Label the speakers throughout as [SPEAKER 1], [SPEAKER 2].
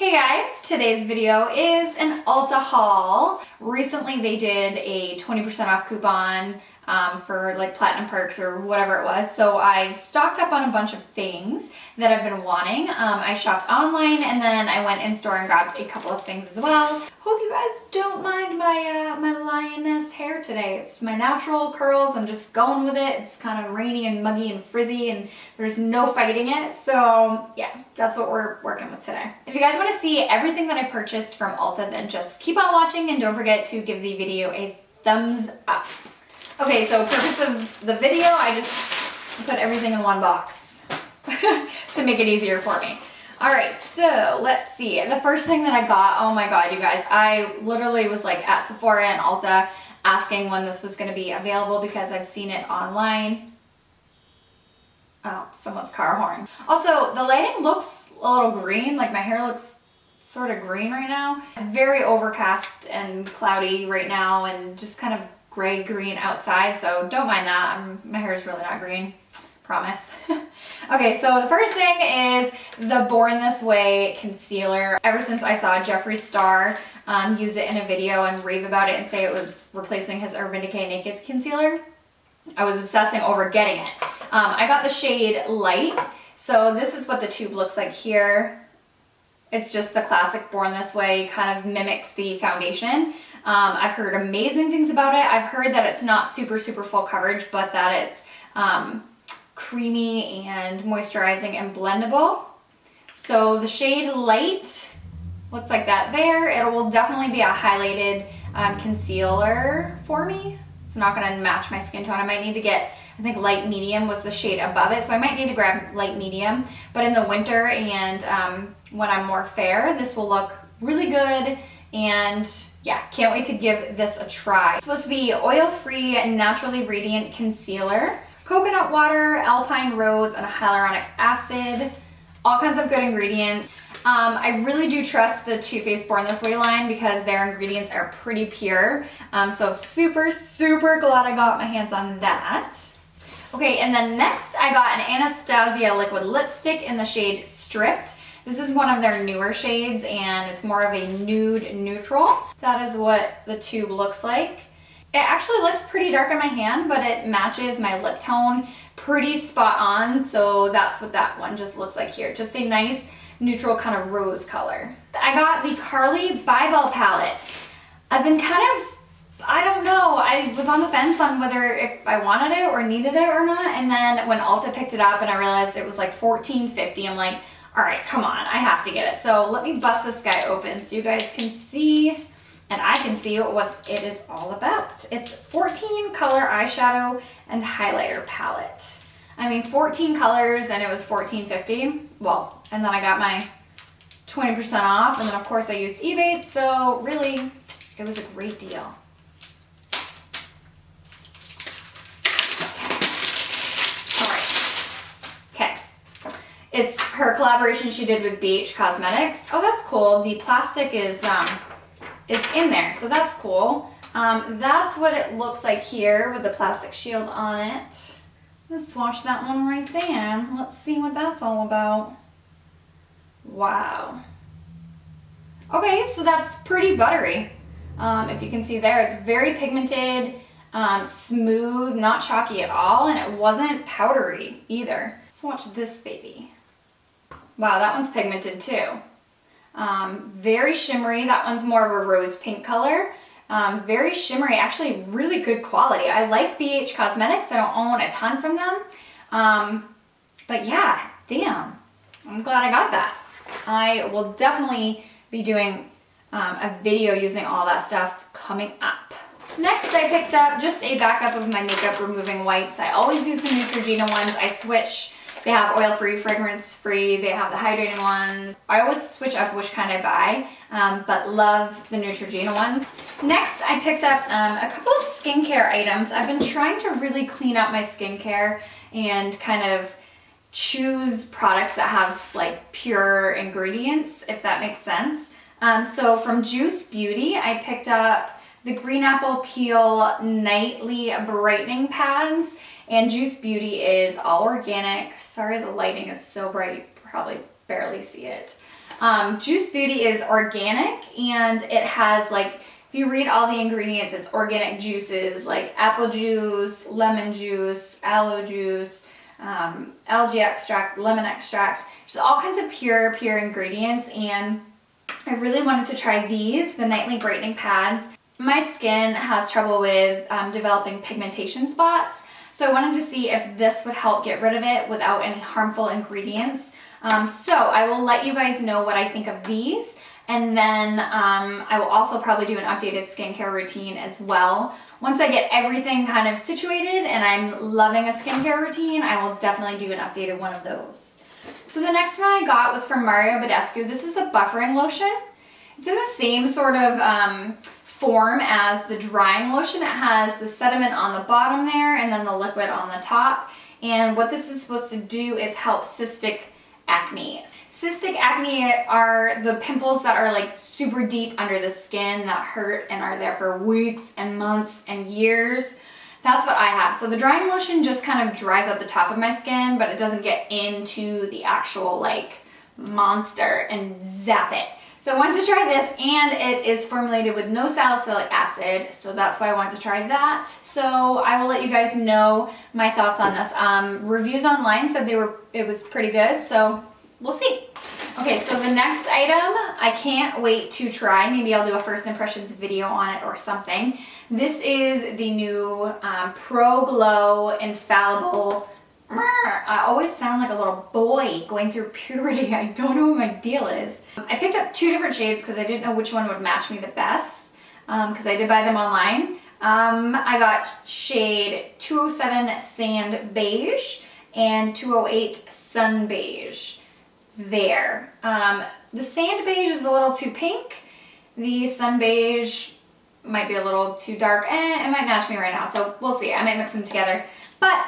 [SPEAKER 1] Hey guys, today's video is an Ulta haul. Recently they did a 20% off coupon for like Platinum Perks or whatever it was. So I stocked up on a bunch of things that I've been wanting. I shopped online and then I went in store and grabbed a couple of things as well. Hope you guys don't mind my my lioness hair today. It's my natural curls. I'm just going with it. It's kind of rainy and muggy and frizzy and there's no fighting it. So yeah, that's what we're working with today. If you guys want to see everything that I purchased from Ulta, then just keep on watching and don't forget to give the video a thumbs up. Okay, so purpose of the video, I just put everything in one box to make it easier for me. All right, so let's see. The first thing that I got, oh my God, you guys, I literally was like at Sephora and Ulta asking when this was gonna be available because I've seen it online. Oh, someone's car horn. Also, the lighting looks a little green, like my hair looks sort of green right now. It's very overcast and cloudy right now and just kind of gray green outside, so don't mind that. My hair is really not green, promise. Okay, so the first thing is the Born This Way concealer. Ever since I saw Jeffree Star use it in a video and rave about it and say it was replacing his Urban Decay Naked concealer, I was obsessing over getting it. I got the shade Light, so this is what the tube looks like here. It's just the classic Born This Way, kind of mimics the foundation. I've heard amazing things about it. I've heard that it's not super full coverage, but that it's creamy and moisturizing and blendable. So the shade Light looks like that there. It will definitely be a highlighted concealer for me. It's not gonna match my skin tone. I might need to get, I think light medium was the shade above it, so I might need to grab light medium. But in the winter and when I'm more fair, this will look really good, and yeah, can't wait to give this a try. It's supposed to be oil-free, naturally radiant concealer, coconut water, alpine rose, and hyaluronic acid. All kinds of good ingredients. I really do trust the Too Faced Born This Way line because their ingredients are pretty pure. So super glad I got my hands on that. Okay, and then next I got an Anastasia liquid lipstick in the shade Stripped. This is one of their newer shades and it's more of a nude neutral. That is what the tube looks like. It actually looks pretty dark on my hand, but it matches my lip tone pretty spot on. So that's what that one just looks like here. Just a nice neutral kind of rose color. I got the Carli Bybel Palette. I've been kind of, I don't know, I was on the fence on whether if I wanted it or needed it or not. And then when Ulta picked it up and I realized it was like $14.50, I'm like, all right, come on, I have to get it. So let me bust this guy open so you guys can see and I can see what it is all about. It's 14 color eyeshadow and highlighter palette. I mean, 14 colors and it was $14.50. Well, and then I got my 20% off and then of course I used EBATES, so really it was a great deal. It's her collaboration she did with BH Cosmetics. Oh, that's cool. The plastic is in there, so that's cool. That's what it looks like here with the plastic shield on it. Let's watch that one right there. Let's see what that's all about. Wow. Okay, so that's pretty buttery. If you can see there, it's very pigmented, smooth, not chalky at all, and it wasn't powdery either. Let's watch this baby. Wow, that one's pigmented too. Very shimmery. That one's more of a rose pink color. Very shimmery, actually really good quality. I like BH Cosmetics. I don't own a ton from them. But yeah, damn. I'm glad I got that. I will definitely be doing a video using all that stuff coming up. Next, I picked up just a backup of my makeup removing wipes. I always use the Neutrogena ones. I switch. They have oil-free, fragrance-free. They have the hydrating ones. I always switch up which kind I buy, but love the Neutrogena ones. Next, I picked up a couple of skincare items. I've been trying to really clean up my skincare and kind of choose products that have like pure ingredients, if that makes sense. So from Juice Beauty, I picked up the Green Apple Peel Nightly Brightening Pads. And Juice Beauty is all organic. Sorry, the lighting is so bright, you probably barely see it. Juice Beauty is organic, and it has, like, if you read all the ingredients, it's organic juices like apple juice, lemon juice, aloe juice, algae extract, lemon extract, just all kinds of pure ingredients. And I really wanted to try these, the Nightly Brightening Pads. My skin has trouble with developing pigmentation spots, so I wanted to see if this would help get rid of it without any harmful ingredients. So I will let you guys know what I think of these. And then I will also probably do an updated skincare routine as well. Once I get everything kind of situated and I'm loving a skincare routine, I will definitely do an updated one of those. So the next one I got was from Badescu. This is the buffering lotion. It's in the same sort of form as the drying lotion. It has the sediment on the bottom there and then the liquid on the top. And what this is supposed to do is help cystic acne. Cystic acne are the pimples that are like super deep under the skin that hurt and are there for weeks and months and years. That's what I have. So the drying lotion just kind of dries out the top of my skin, but it doesn't get into the actual like monster and zap it. So I wanted to try this, and it is formulated with no salicylic acid, so that's why I wanted to try that. So I will let you guys know my thoughts on this. Reviews online said it was pretty good, so we'll see. Okay, so the next item, I can't wait to try. Maybe I'll do a first impressions video on it or something. This is the new Pro Glow Infallible. I always sound like a little boy going through puberty. I don't know what my deal is. I picked up 2 different shades because I didn't know which one would match me the best, because I did buy them online. I got shade 207 Sand Beige and 208 Sun Beige. There. The Sand Beige is a little too pink. The Sun Beige might be a little too dark. It might match me right now, so we'll see. I might mix them together. But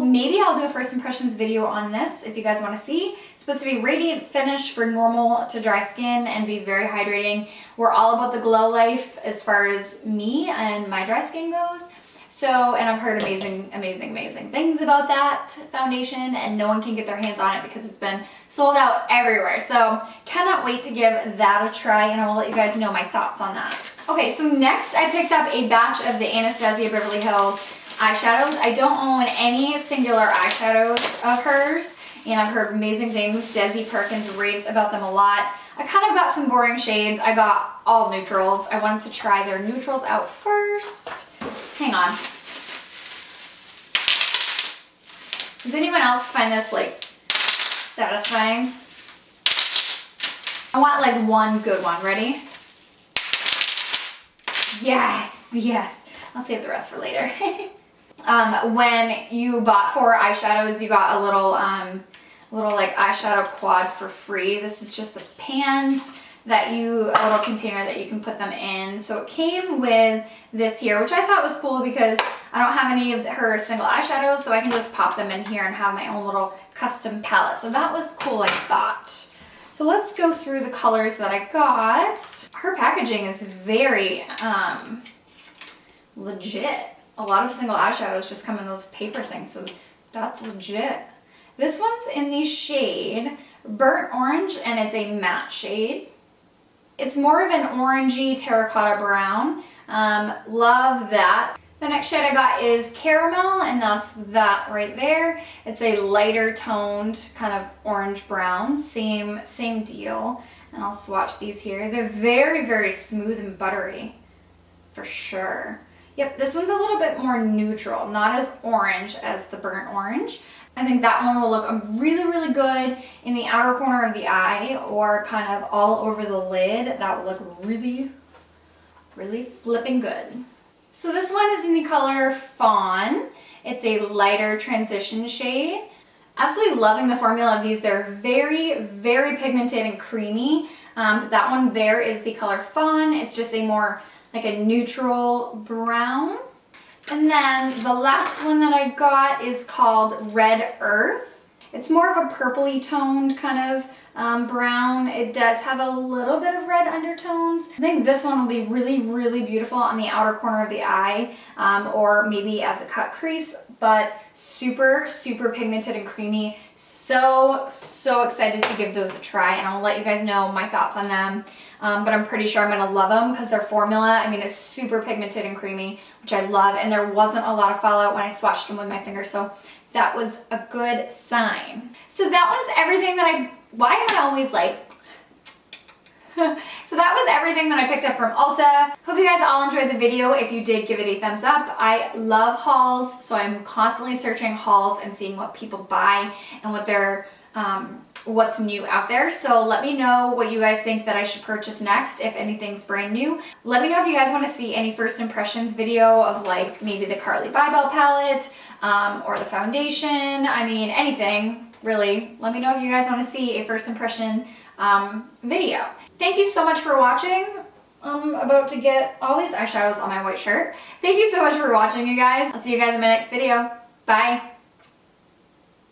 [SPEAKER 1] maybe I'll do a first impressions video on this if you guys want to see. It's supposed to be radiant finish for normal to dry skin and be very hydrating. We're all about the glow life as far as me and my dry skin goes. So, and I've heard amazing things about that foundation, and no one can get their hands on it because it's been sold out everywhere. So cannot wait to give that a try, and I will let you guys know my thoughts on that. Okay, so next I picked up a batch of the Anastasia Beverly Hills eyeshadows. I don't own any singular eyeshadows of hers, and I've heard amazing things. Desi Perkins raves about them a lot. I kind of got some boring shades. I got all neutrals. I wanted to try their neutrals out first. Hang on. Does anyone else find this like satisfying? I want like one good one. Ready? Yes. I'll save the rest for later. When you bought 4 eyeshadows, you got a little like eyeshadow quad for free. This is just the pans that a little container that you can put them in. So it came with this here, which I thought was cool because I don't have any of her single eyeshadows, so I can just pop them in here and have my own little custom palette. So that was cool, I thought. So let's go through the colors that I got. Her packaging is very legit. A lot of single eyeshadows just come in those paper things, so that's legit. This one's in the shade Burnt Orange, and it's a matte shade. It's more of an orangey terracotta brown. Love that. The next shade I got is Caramel, and that's that right there. It's a lighter toned kind of orange brown, same deal. And I'll swatch these here. They're very smooth and buttery, for sure. Yep, this one's a little bit more neutral, not as orange as the Burnt Orange. I think that one will look really good in the outer corner of the eye or kind of all over the lid. That will look really flipping good. So this one is in the color Fawn. It's a lighter transition shade. Absolutely loving the formula of these. They're very pigmented and creamy. But that one there is the color Fawn. It's just a more like a neutral brown. And then the last one that I got is called Red Earth. It's more of a purpley toned kind of brown. It does have a little bit of red undertones. I think this one will be really beautiful on the outer corner of the eye, or maybe as a cut crease, but super pigmented and creamy. so excited to give those a try, and I'll let you guys know my thoughts on them. But I'm pretty sure I'm gonna love them because their formula, I mean, it's super pigmented and creamy, which I love, and there wasn't a lot of fallout when I swatched them with my finger, so that was a good sign. So that was everything that why am I always like, so that was everything that I picked up from Ulta. Hope you guys all enjoyed the video. If you did, give it a thumbs up. I love hauls, so I'm constantly searching hauls and seeing what people buy and what they're, what's new out there. So let me know what you guys think that I should purchase next, if anything's brand new. Let me know if you guys want to see any first impressions video of like maybe the Carli Bybel palette, or the foundation. I mean, anything really. Let me know if you guys want to see a first impression video. Thank you so much for watching. I'm about to get all these eyeshadows on my white shirt. Thank you so much for watching, you guys. I'll see you guys in my next video. Bye.